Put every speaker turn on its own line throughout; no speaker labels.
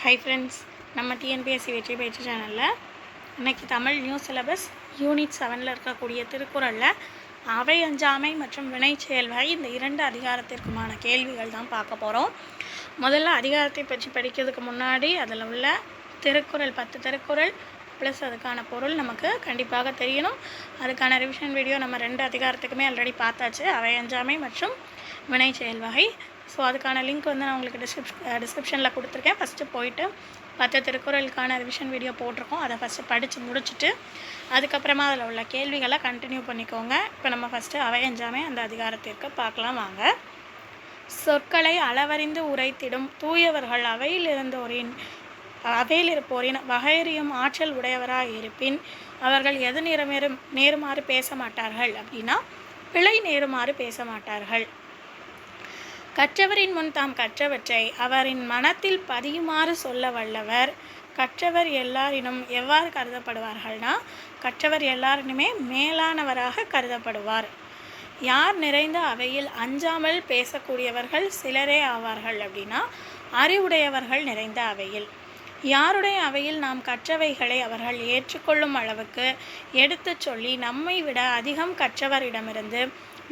Hi friends, நம்ம TNPSC வெற்றி பயிற்சி சேனலில் இன்றைக்கி தமிழ் நியூ சிலபஸ் யூனிட் 7 இருக்கக்கூடிய திருக்குறளில் அவை அஞ்சாமை மற்றும் வினை செயல்வகை இந்த 2 அதிகாரத்திற்குமான கேள்விகள் தான் பார்க்க போகிறோம். முதல்ல அதிகாரத்தை பற்றி படிக்கிறதுக்கு முன்னாடி அதில் உள்ள திருக்குறள் 10 திருக்குறள் ப்ளஸ் அதுக்கான பொருள் நமக்கு கண்டிப்பாக தெரியணும். அதுக்கான ரிவிஷன் வீடியோ நம்ம 2 அதிகாரத்துக்குமே ஆல்ரெடி பார்த்தாச்சு, அவை அஞ்சாமை மற்றும் வினை செயல்வகை. ஸோ அதுக்கான லிங்க் நான் உங்களுக்கு டிஸ்கிரிப்ஷனில் கொடுத்துருக்கேன். ஃபஸ்ட்டு போயிட்டு 10 திருக்குறளுக்கான ரிவிஷன் வீடியோ போட்டிருக்கோம். அதை ஃபஸ்ட்டு படித்து முடிச்சுட்டு அதுக்கப்புறமா அதில் உள்ள கேள்விகளை கண்டினியூ பண்ணிக்கோங்க. இப்போ நம்ம ஃபஸ்ட்டு அவை அஞ்சாமை அந்த அதிகாரத்திற்கு பார்க்கலாம் வாங்க. சொற்களை அளவறிந்து உரைத்திடும் தூயவர்கள் அவையில் இருப்போரின் வகையறியும் ஆற்றல் உடையவராக இருப்பின் அவர்கள் எது நேருமாறு பேச மாட்டார்கள் அப்படின்னா பிழை நேருமாறு பேச மாட்டார்கள். கற்றவரின் முன் தாம் கற்றவற்றை அவரின் மனத்தில் பதியுமாறு சொல்ல வல்லவர். கற்றவர் எல்லாரினும் எவ்வாறு கருதப்படுவார்கள்னா கற்றவர் எல்லாரினுமே மேலானவராக கருதப்படுவார். யார் நிறைந்த அவையில் அஞ்சாமல் பேசக்கூடியவர்கள் சிலரே ஆவார்கள் அப்படின்னா அறிவுடையவர்கள் நிறைந்த அவையில். யாருடைய அவையில் நாம் கற்றவைகளை அவர்கள் ஏற்றுக்கொள்ளும் அளவுக்கு எடுத்து சொல்லி நம்மை விட அதிகம் கற்றவரிடமிருந்து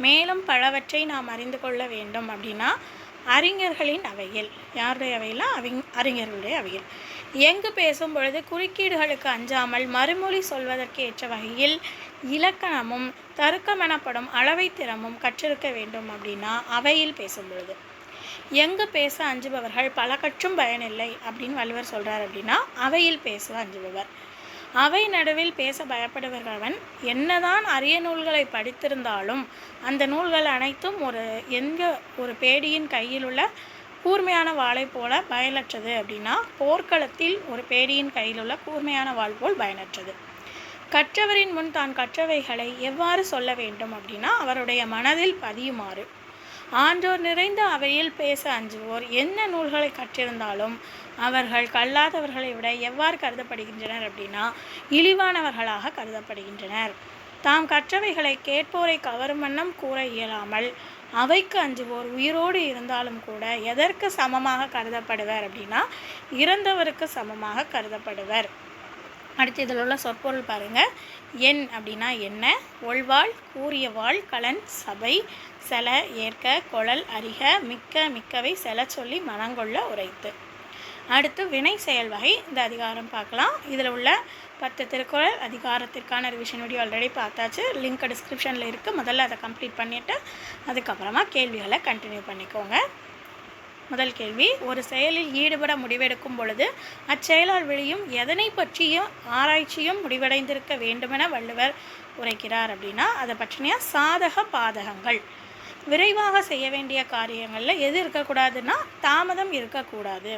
மேலும் பலவற்றை நாம் அறிந்து கொள்ள வேண்டும் அப்படின்னா அறிஞர்களின் அவையில். யாருடைய அவையில்? அறிஞர்களுடைய அவையில். எங்கு பேசும் பொழுது குறுக்கீடுகளுக்கு அஞ்சாமல் மறுமொழி சொல்வதற்கு ஏற்ற வகையில் இலக்கணமும் தருக்கமெனப்படும் அளவை திறமும் கற்றிருக்க வேண்டும் அப்படின்னா அவையில் பேசும் பொழுது. எங்கு பேச அஞ்சுபவர்கள் பல கற்றும் பயனில்லை அப்படின்னு வள்ளுவர் சொல்கிறார் அப்படின்னா அவையில் பேச அஞ்சுபவர். அவை நடுவில் பேச பயப்படுபவன் என்னதான் அரிய நூல்களை படித்திருந்தாலும் அந்த நூல்கள் அனைத்தும் ஒரு பேடியின் கையில் உள்ள கூர்மையான வாளை போல பயனற்றது அப்படின்னா போர்க்களத்தில் ஒரு பேடியின் கையில் உள்ள கூர்மையான வாள் போல் பயனற்றது. கற்றவரின் முன் தான் கற்றவைகளை எவ்வாறு சொல்ல வேண்டும் அப்படின்னா அவருடைய மனதில் பதியுமாறு. ஆன்றோர் நிறைந்த அவையில் பேச அஞ்சுவோர் என்ன நூல்களை கற்றிருந்தாலும் அவர்கள் கல்லாதவர்களை விட எவ்வாறு கருதப்படுகின்றனர் அப்படின்னா இழிவானவர்களாக கருதப்படுகின்றனர். தாம் கற்றவைகளை கேட்போரை கவரும் வண்ணம் கூற இயலாமல் அவைக்கு அஞ்சுவோர் உயிரோடு இருந்தாலும் கூட எதற்கு சமமாக கருதப்படுவர் அப்படின்னா இறந்தவருக்கு சமமாக கருதப்படுவர். அடுத்து இதில் உள்ள சொற்பொருள் பாருங்கள். என் அப்படின்னா என்ன, ஒள்வாள், கூறிய வாழ், கலன், சபை, செல, ஏற்க, கொழல், அறிக, மிக்க, மிக்கவை, செல சொல்லி மனங்கொள்ள உரைத்து. அடுத்து வினை செயல் வகை இந்த அதிகாரம் பார்க்கலாம். இதில் உள்ள 10 திருக்குறள் அதிகாரத்திற்கான ரிவிஷன் வீடியோ ஆல்ரெடி பார்த்தாச்சு, லிங்க் டிஸ்கிரிப்ஷனில் இருக்குது. முதல்ல அதை கம்ப்ளீட் பண்ணிவிட்டு அதுக்கப்புறமா கேள்விகளை கண்டினியூ பண்ணிக்கோங்க. முதல் கேள்வி, ஒரு செயலில் ஈடுபட முடிவெடுக்கும் பொழுது அச்செயலால் விளையும் எதனை பற்றியும் ஆராய்ச்சியும் முடிவடைந்திருக்க வேண்டுமென வள்ளுவர் உரைக்கிறார் அப்படின்னா அதை பற்றின சாதக பாதகங்கள். விரைவாக செய்ய வேண்டிய காரியங்களில் எது இருக்கக்கூடாதுன்னா தாமதம் இருக்கக்கூடாது.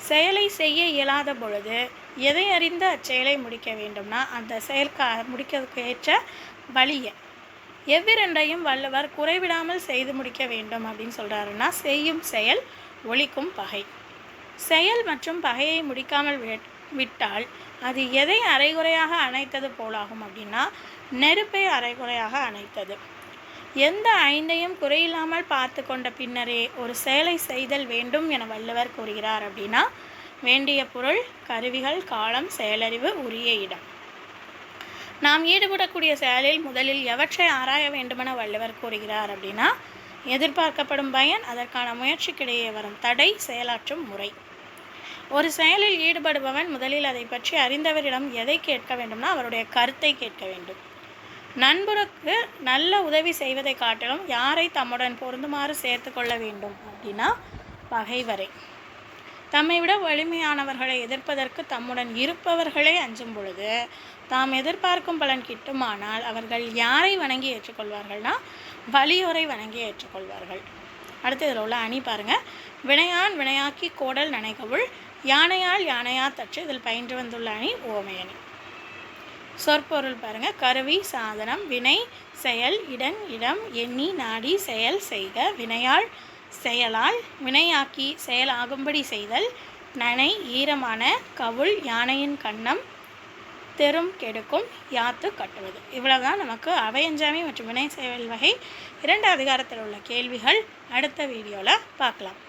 செயலை செய்ய இயலாத பொழுது எதை அறிந்த அச்செயலை முடிக்க வேண்டும்னா அந்த முடிக்கிறதுக்கு ஏற்ற வழியை. எவ்விரண்டையும் வள்ளுவர் குறைவிடாமல் செய்து முடிக்க வேண்டும் அப்படின்னு சொல்கிறாருன்னா செய்யும் செயல் ஒழிக்கும் பகை. செயல் மற்றும் பகையை முடிக்காமல் விட்டால் அது எதை அரைகுறையாக அணைத்தது போலாகும் அப்படின்னா நெருப்பை அரைகுறையாக அணைத்தது. எந்த 5ஐயும் குறையில்லாமல் பார்த்து கொண்ட பின்னரே ஒரு செயலை செய்தல் வேண்டும் என வள்ளுவர் கூறுகிறார் அப்படின்னா வேண்டிய பொருள், கருவிகள், காலம், செயலறிவு, உரிய இடம். நாம் ஈடுபடக்கூடிய செயலில் முதலில் எவற்றை ஆராய வேண்டுமென வள்ளுவர் கூறுகிறார் அப்படின்னா எதிர்பார்க்கப்படும் பயன், அதற்கான முயற்சிக்கிடையே வரும் தடை, செயலாற்றும் முறை. ஒரு செயலில் ஈடுபடுபவன் முதலில் அதை பற்றி அறிந்தவரிடம் எதை கேட்க வேண்டும்னா அவருடைய கருத்தை கேட்க வேண்டும். நண்பருக்கு நல்ல உதவி செய்வதை காட்டிலும் யாரை தம்முடன் பொருந்துமாறு சேர்த்து கொள்ள வேண்டும் அப்படின்னா பகைவரை. தம்மை விட வலிமையானவர்களை எதிர்ப்பதற்கு தம்முடன் இருப்பவர்களே அஞ்சும் பொழுது தாம் எதிர்பார்க்கும் பலன் கிட்டுமானால் அவர்கள் யாரை வணங்கி ஏற்றுக்கொள்வார்கள்னா வலியோரை வணங்கி ஏற்றுக்கொள்வார்கள். அடுத்து இதில் உள்ள அணி பாருங்கள். வினையான் வினையாக்கி கோடல் நனைகவுள், யானையால் யானையா தற்று. இதில் பயின்று வந்துள்ள அணி ஓமை அணி. சொற்பொருள் பாருங்கள். கருவி, சாதனம், வினை, செயல், இடம், எண்ணி, நாடி, செயல், செய்க. வினையால் செயலால், வினையாக்கி செயலாகும்படி செய்தல், நனை ஈரமான, கவுள் யானையின் கன்னம், தெரும் கெடுக்கும், யாத்து கட்டுவது. இவ்வளவுதான் நமக்கு அவை அஞ்சாமை மற்றும் வினை செயல் வகை 2 அதிகாரத்தில் உள்ள கேள்விகள். அடுத்த வீடியோவில் பார்க்கலாம்.